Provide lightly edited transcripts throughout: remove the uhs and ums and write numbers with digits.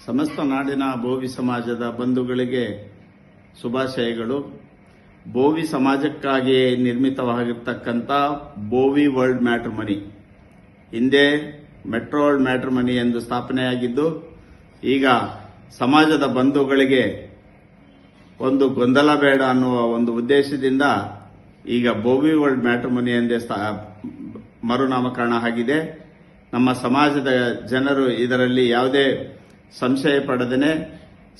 ಸಮಸ್ತ ನಾಡಿನ ಬೋವಿ ಸಮಾಜದ ಬಂಧುಗಳಿಗೆ ಶುಭಾಶಯಗಳು. ಬೋವಿ ಸಮಾಜಕ್ಕಾಗಿ ನಿರ್ಮಿತವಾಗಿರ್ತಕ್ಕಂಥ ಬೋವಿ ವರ್ಲ್ಡ್ ಮ್ಯಾಟ್ರಿಮನಿ ಹಿಂದೆ ಮೆಟ್ರೋ ವರ್ಲ್ಡ್ ಮ್ಯಾಟ್ರಿಮನಿ ಎಂದು ಸ್ಥಾಪನೆಯಾಗಿದ್ದು, ಈಗ ಸಮಾಜದ ಬಂಧುಗಳಿಗೆ ಒಂದು ಗೊಂದಲ ಬೇಡ ಅನ್ನುವ ಒಂದು ಉದ್ದೇಶದಿಂದ ಈಗ ಬೋವಿ ವರ್ಲ್ಡ್ ಮ್ಯಾಟ್ರಿಮನಿ ಎಂದೇ ಮರುನಾಮಕರಣ ಆಗಿದೆ. ನಮ್ಮ ಸಮಾಜದ ಜನರು ಇದರಲ್ಲಿ ಯಾವುದೇ ಸಂಶಯ ಪಡೆದೇ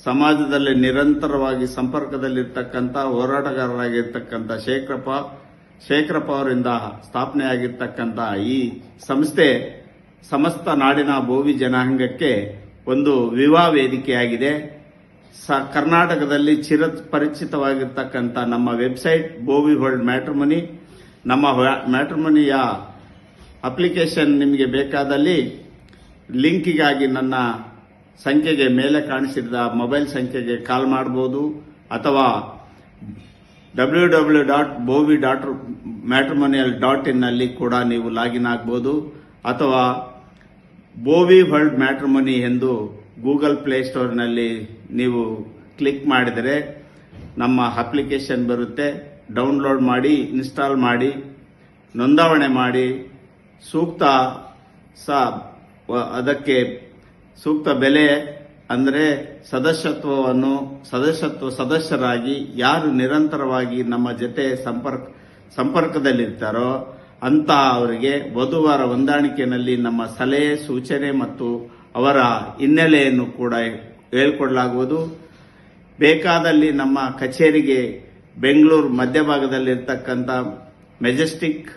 ಸಮಾಜದಲ್ಲಿ ನಿರಂತರವಾಗಿ ಸಂಪರ್ಕದಲ್ಲಿರ್ತಕ್ಕಂಥ ಹೋರಾಟಗಾರರಾಗಿರ್ತಕ್ಕಂಥ ಶೇಖರಪ್ಪ ಅವರಿಂದ ಸ್ಥಾಪನೆಯಾಗಿರ್ತಕ್ಕಂಥ ಈ ಸಂಸ್ಥೆ ಸಮಸ್ತ ನಾಡಿನ ಬೋವಿ ಜನಾಂಗಕ್ಕೆ ಒಂದು ವಿವಾಹ ವೇದಿಕೆಯಾಗಿದೆ. ಕರ್ನಾಟಕದಲ್ಲಿ ಚಿರಪರಿಚಿತವಾಗಿರ್ತಕ್ಕಂಥ ನಮ್ಮ ವೆಬ್ಸೈಟ್ ಬೋವಿ ವರ್ಲ್ಡ್ ಮ್ಯಾಟ್ರಿಮನಿ, ನಮ್ಮ ಮ್ಯಾಟ್ರಿಮನಿಯ ಅಪ್ಲಿಕೇಶನ್ ನಿಮಗೆ ಬೇಕಾದಲ್ಲಿ ಲಿಂಕಿಗಾಗಿ ನನ್ನ ಸಂಖ್ಯೆಗೆ ಮೇಲೆ ಕಾಣಿಸಿದ ಮೊಬೈಲ್ ಸಂಖ್ಯೆಗೆ ಕಾಲ್ ಮಾಡಬಹುದು, ಅಥವಾ www.bovi.matrimonial.in ನಲ್ಲಿ ಕೂಡ ನೀವು ಲಾಗಿನ್ ಆಗಬಹುದು, ಅಥವಾ ಬೋವಿ ವರ್ಲ್ಡ್ ಮ್ಯಾಟ್ರಿಮನಿ ಎಂದು ಗೂಗಲ್ ಪ್ಲೇಸ್ಟೋರ್ನಲ್ಲಿ ನೀವು ಕ್ಲಿಕ್ ಮಾಡಿದರೆ ನಮ್ಮ ಅಪ್ಲಿಕೇಶನ್ ಬರುತ್ತೆ. ಡೌನ್ಲೋಡ್ ಮಾಡಿ, ಇನ್ಸ್ಟಾಲ್ ಮಾಡಿ, ನೋಂದಾವಣೆ ಮಾಡಿ, ಅದಕ್ಕೆ ಸೂಕ್ತ ಬೆಲೆ ಅಂದರೆ ಸದಸ್ಯರಾಗಿ ಯಾರು ನಿರಂತರವಾಗಿ ನಮ್ಮ ಜೊತೆ ಸಂಪರ್ಕದಲ್ಲಿರ್ತಾರೋ ಅಂತಹ ಅವರಿಗೆ ವಧುವರ ಹೊಂದಾಣಿಕೆಯಲ್ಲಿ ನಮ್ಮ ಸಲಹೆ, ಸೂಚನೆ ಮತ್ತು ಅವರ ಹಿನ್ನೆಲೆಯನ್ನು ಕೂಡ ಹೇಳಿಕೊಡಲಾಗುವುದು. ಬೇಕಾದಲ್ಲಿ ನಮ್ಮ ಕಚೇರಿಗೆ ಬೆಂಗಳೂರು ಮಧ್ಯಭಾಗದಲ್ಲಿರ್ತಕ್ಕಂಥ ಮೆಜೆಸ್ಟಿಕ್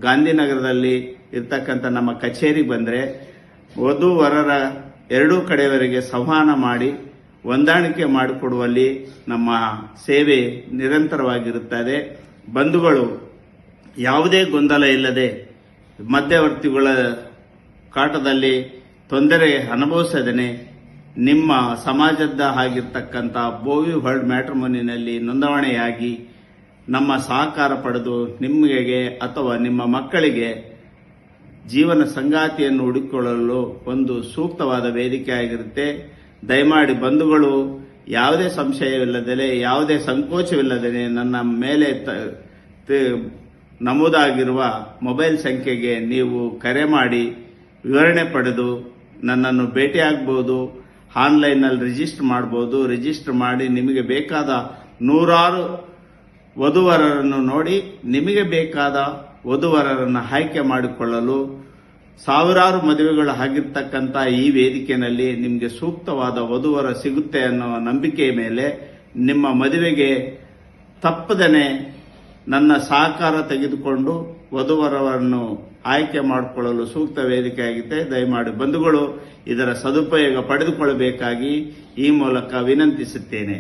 ಗಾಂಧಿನಗರದಲ್ಲಿ ಇರ್ತಕ್ಕಂಥ ನಮ್ಮ ಕಚೇರಿ ಬಂದರೆ ವಧುವರರ ಎರಡೂ ಕಡೆಯವರಿಗೆ ಸಂವಹನ ಮಾಡಿ ಹೊಂದಾಣಿಕೆ ಮಾಡಿಕೊಡುವಲ್ಲಿ ನಮ್ಮ ಸೇವೆ ನಿರಂತರವಾಗಿರುತ್ತದೆ. ಬಂಧುಗಳು ಯಾವುದೇ ಗೊಂದಲ ಇಲ್ಲದೆ ಮಧ್ಯವರ್ತಿಗಳ ಕಾಟದಲ್ಲಿ ತೊಂದರೆ ಅನುಭವಿಸದೇ ನಿಮ್ಮ ಸಮಾಜದ ಆಗಿರ್ತಕ್ಕಂಥ ಬೋವಿ ವರ್ಲ್ಡ್ ಮ್ಯಾಟ್ರಿಮನಿನಲ್ಲಿ ನೋಂದಣಿಯಾಗಿ ನಮ್ಮ ಸಹಕಾರ ಪಡೆದು ನಿಮಗೆ ಅಥವಾ ನಿಮ್ಮ ಮಕ್ಕಳಿಗೆ ಜೀವನ ಸಂಗಾತಿಯನ್ನು ಹುಡುಕಿಕೊಳ್ಳಲು ಒಂದು ಸೂಕ್ತವಾದ ವೇದಿಕೆಯಾಗಿರುತ್ತೆ. ದಯಮಾಡಿ ಬಂಧುಗಳು ಯಾವುದೇ ಸಂಶಯವಿಲ್ಲದೆ, ಯಾವುದೇ ಸಂಕೋಚವಿಲ್ಲದೆ ನನ್ನ ಮೇಲೆ ನಮೂದಾಗಿರುವ ಮೊಬೈಲ್ ಸಂಖ್ಯೆಗೆ ನೀವು ಕರೆ ಮಾಡಿ ವಿವರಣೆ ಪಡೆದು ನನ್ನನ್ನು ಭೇಟಿಯಾಗಬಹುದು. ಆನ್ಲೈನ್ನಲ್ಲಿ ರಿಜಿಸ್ಟರ್ ಮಾಡಬಹುದು. ರಿಜಿಸ್ಟರ್ ಮಾಡಿ ನಿಮಗೆ ಬೇಕಾದ ನೂರಾರು ವಧುವರರನ್ನು ನೋಡಿ ನಿಮಗೆ ಬೇಕಾದ ವಧುವರರನ್ನು ಆಯ್ಕೆ ಮಾಡಿಕೊಳ್ಳಲು ಸಾವಿರಾರು ಮದುವೆಗಳು ಆಗಿರ್ತಕ್ಕಂಥ ಈ ವೇದಿಕೆಯಲ್ಲಿ ನಿಮಗೆ ಸೂಕ್ತವಾದ ವಧುವರ ಸಿಗುತ್ತೆ ಅನ್ನೋ ನಂಬಿಕೆಯ ಮೇಲೆ ನಿಮ್ಮ ಮದುವೆಗೆ ತಪ್ಪದೇ ನನ್ನ ಸಹಕಾರ ತೆಗೆದುಕೊಂಡು ವಧುವರವನ್ನು ಆಯ್ಕೆ ಮಾಡಿಕೊಳ್ಳಲು ಸೂಕ್ತ ವೇದಿಕೆಯಾಗಿದೆ. ದಯಮಾಡಿ ಬಂಧುಗಳು ಇದರ ಸದುಪಯೋಗ ಪಡೆದುಕೊಳ್ಳಬೇಕಾಗಿ ಈ ಮೂಲಕ ವಿನಂತಿಸುತ್ತೇನೆ.